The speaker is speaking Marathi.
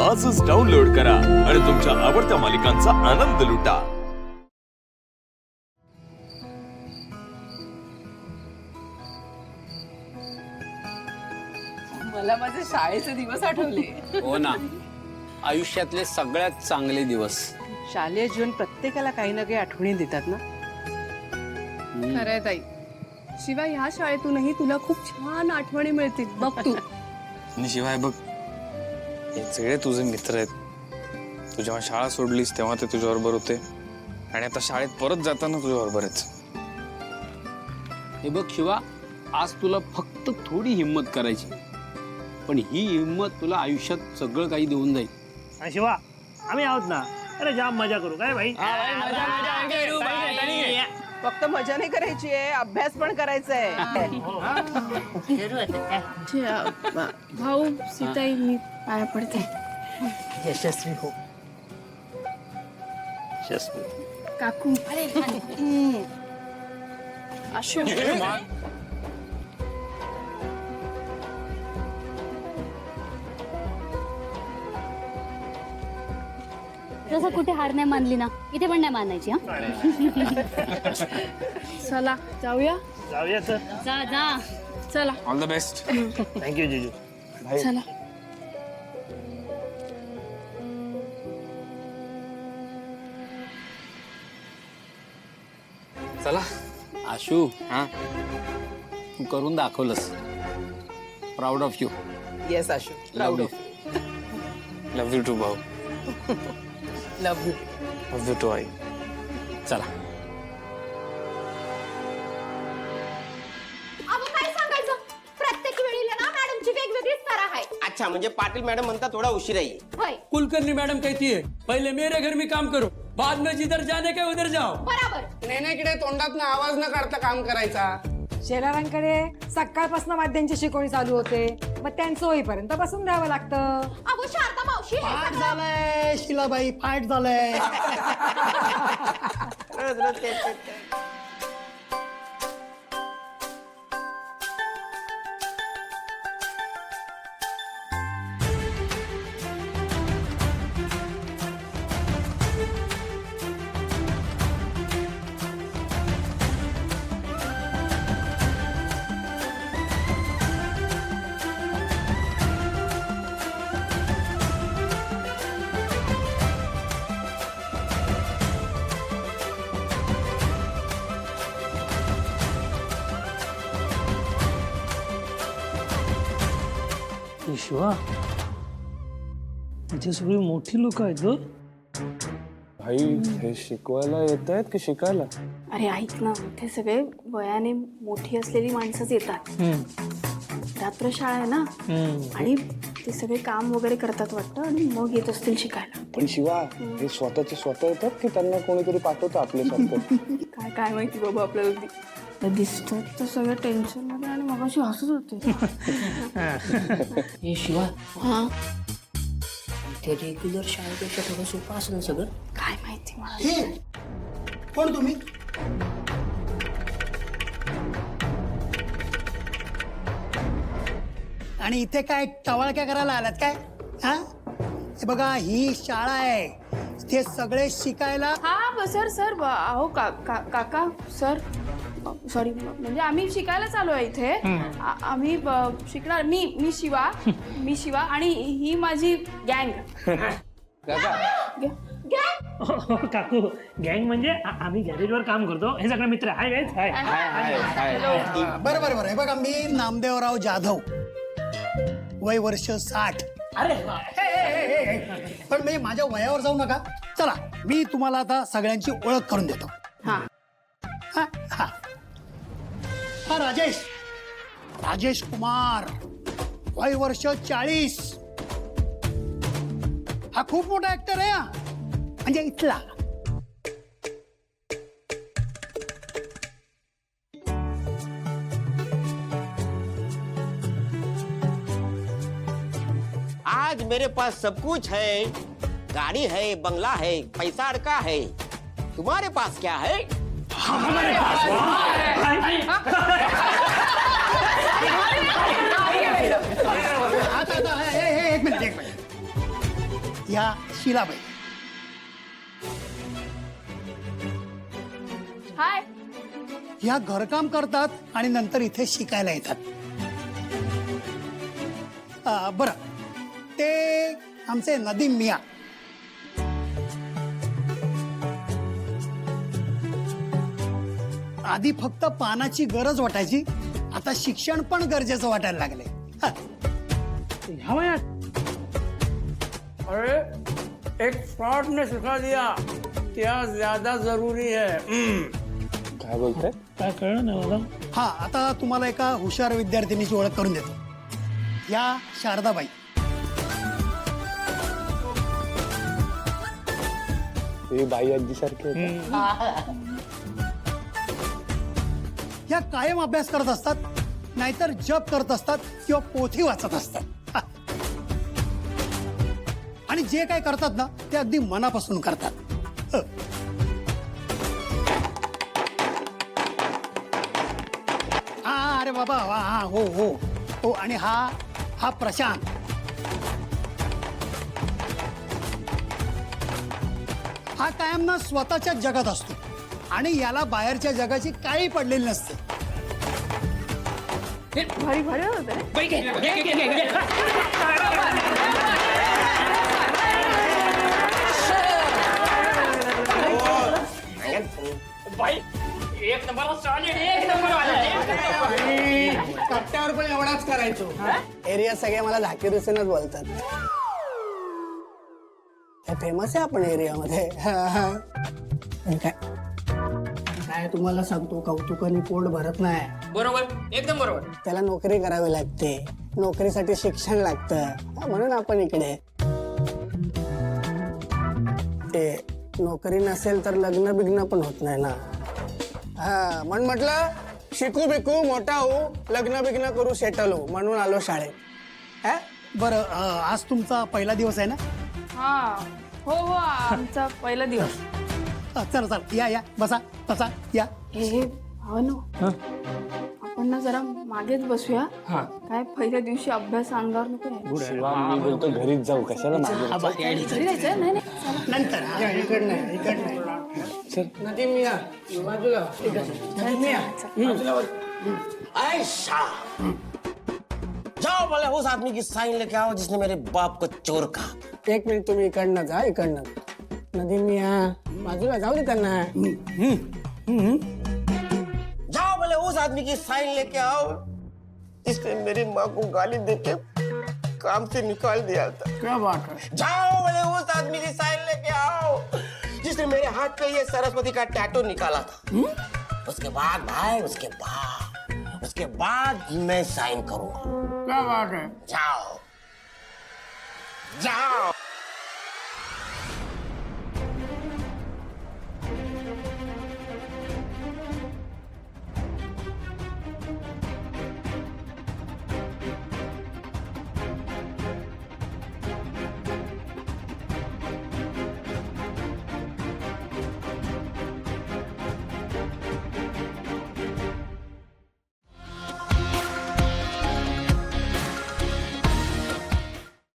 आजच डाउनलोड करा आणि तुमच्या आवडत्या मालिकांचा आनंद लुटा। मला माझे शाळेचे दिवस आठवले। हो ना, आयुष्यातले सगळ्यात चांगले दिवस। शालेय जीवन प्रत्येकाला काही ना काही आठवणी देतात ना। खरंय ताई, शिवाय ह्या शाळेतूनही तुला खूप छान आठवणी मिळतील बघ तू। आणि शिवाय बघ, हे सगळे तुझे मित्र आहेत। तू जेव्हा शाळा सोडलीस तेव्हा ते तुझ्याबरोबर होते आणि आता शाळेत परत जाताना तुझ्याबरोबर आहेत। हे बघ शिवा, आज तुला फक्त थोडी हिम्मत करायची, पण ही हिम्मत तुला आयुष्यात सगळं काही देऊन जाईल। आणि शिवा, आम्ही आहोत ना। अरे जाम मजा करू काय भाई? फक्त मजा नाही करायची आहे, अभ्यास पण करायचा आहे। भाऊ सीताई, मी पाया पडते। यशस्वी हो। काकू अशोक, जसं कुठे हार नाही मानली ना, इथे पण नाही मानायची। चला जाऊया। जाऊया तर। जा जा, चला ऑल द बेस्ट। थँक्यू जीजू। चला। चला। आशू, हाँ, तू करून दाखवलंस। Proud of you. Yes Ashu, proud of love you too भाऊ। Love you. Love you too आई। चला। अहो काय सांगायचं, प्रत्येक वेळेला ना मॅडमची वेगवेगळीच तरा आहे। अच्छा, म्हणजे पाटिल मैडम म्हणता थोड़ा उशीर है। होय, कुलकर्णी मैडम कहती है पहले मेरे घर में काम करो, बाद में जिधर जाने का उधर जाओ। बराबर। नेनेकडे तोंडात आवाज न काढता काम करायचा। शेलारांकडे सकाळपासून वाद्यांची शिकवणी चालू होते, मग त्यांचं होईपर्यंत बसून राहावं लागतं। अहो शारदा मावशी, हे फाट सगळं- झालंय शिलाबाई, फाट झालंय। रोज रोज तेच तेच. शिवा, इथे सगळी मोठी लोक आहेत ग। भाई हे शिकवायला येत आहेत की शिकायला? अरे ऐक ना, ते सगळे वयाने मोठी असलेली माणसंच येतात। रात्र शाळा आहे ना, आणि ते सगळे काम वगैरे करतात वाटतं, आणि मग येत असतील शिकायला। पण शिवा, हे स्वतःचे स्वतः येतात की त्यांना कोणीतरी पाठवतं आपल्यासारखं? काय काय माहिती बाबा आपल्याला। ते दिसतात तर सगळं टेन्शन मध्ये, आणि मगाशी हसत होते। हे शिवा, हा, ते रेग्युलर शाळेपेक्षा थोडं सोपं असं ना सगळं। काय माहिती मला। कोण तुम्ही? आणि इथे काय टवाळक्या करायला आलात काय? हा, हे बघा, ही शाळा आहे, ते सगळे शिकायला। हा सर अहो काका सर, सॉरी, म्हणजे आम्ही शिकायला चालू आहे इथे। आम्ही शिकणार। मी शिवा आणि ही माझी गँग। काकू, गँग म्हणजे आम्ही गॅरेजवर काम करतो, हे सगळे मित्र। हाय गाइस, हाय। बरं बरं बरं, हे बघा, मी नामदेवराव जाधव, वय वर्ष 60। अरे पण म्हणजे माझ्या वयावर जाऊ नका। चला, मी तुम्हाला आता सगळ्यांची ओळख करून देतो। हा, हा हा हा, राजेश कुमार, वय वर्ष 40। हा खूप मोठा ऍक्टर आहे, हा म्हणजे इथला। आज मेरे पास सब कुछ है, गाड़ी है, बंगला है, पैसा अड़का है। तुम्हारे पास क्या है? हमारे पास एक मिनिट ह्या शिलाबाई. हाय. ह्या घरकाम करतात आणि नंतर इथे शिकायला येतात. बरं, ते आमचे नदीम मिया. आधी फक्त पानाची गरज वाटायची, आता शिक्षण पण गरजेचं वाटायला लागले. ह्या वयात अरे एक फ्रॉड ने सिखा दिया क्या ज्यादा जरूरी है. काय बोलताय? काय कळलं ना मला. हा, आता तुम्हाला एका हुशार विद्यार्थिनीची ओळख करून देतो. या शारदाबाई. बाई आजी सारखे. ह्या कायम अभ्यास करत असतात, नाहीतर जप करत असतात किंवा पोथी वाचत असतात. आणि जे काय करतात ना ते अगदी मनापासून करतात. अरे बाबा, हा, हो हो हो. आणि हा प्रशांत. हा कायम ना स्वतःच्याच जगात असतो आणि याला बाहेरच्या जगाची काही पडलेली नसते. भारी भारी होत कट्ट्यावर पण एवढाच करायचो. एरिया सगळे मला झाकीर हुसेनच बोलतात. फेमस आहे आपण एरियामध्ये. काय तुम्हाला सांगतो, कौतुकाने पोट भरत नाही. बरोबर, एकदम बरोबर. त्याला नोकरी करावी लागते, नोकरीसाठी शिक्षण लागतं, म्हणून आपण इकडे. ते नोकरी नसेल तर लग्न बिग्न पण होत नाही ना. हा, म्हणून म्हटलं शिकू बिकू मोठा हो, लग्न बिग्न करू, सेटल हो, म्हणून आलो शाळेत. बरं, आज तुमचा पहिला दिवस आहे ना? हा, हो हो, आमचा पहिला दिवस. चला चला, या बसा बसा, या. हे भावनो, आपण ना जरा मागेच बसूया. काय पहिल्या दिवशी अभ्यास अंगावर नको आहे. मी बोलतो घरीच जाऊ, कशाला घरी जायचं. नाही चला. नंतर ऐसा जाओ बोले उस आदमी की साइन लेके आओ जिसने मेरे बाप को चोर कहा. एक मिनिट, तुम्ही इकडनं जा, इकडनं. नदीम मिया, बाजूला जाऊ दे त्यांना. जाओ बोले उस आदमी की साइन लेके आओ जिसने मेरी माँ को गाली देके काम से निकाल दिया था. क्या बात है. जाओ बोले उस आदमी की साइन लेके आओ जिसने मेरे हाथ पे ये सरस्वती का टैटू निकाला था. उसके बाद भाई, उसके बाद मैं साइन करूंगा. क्या बात है. जाओ जाओ.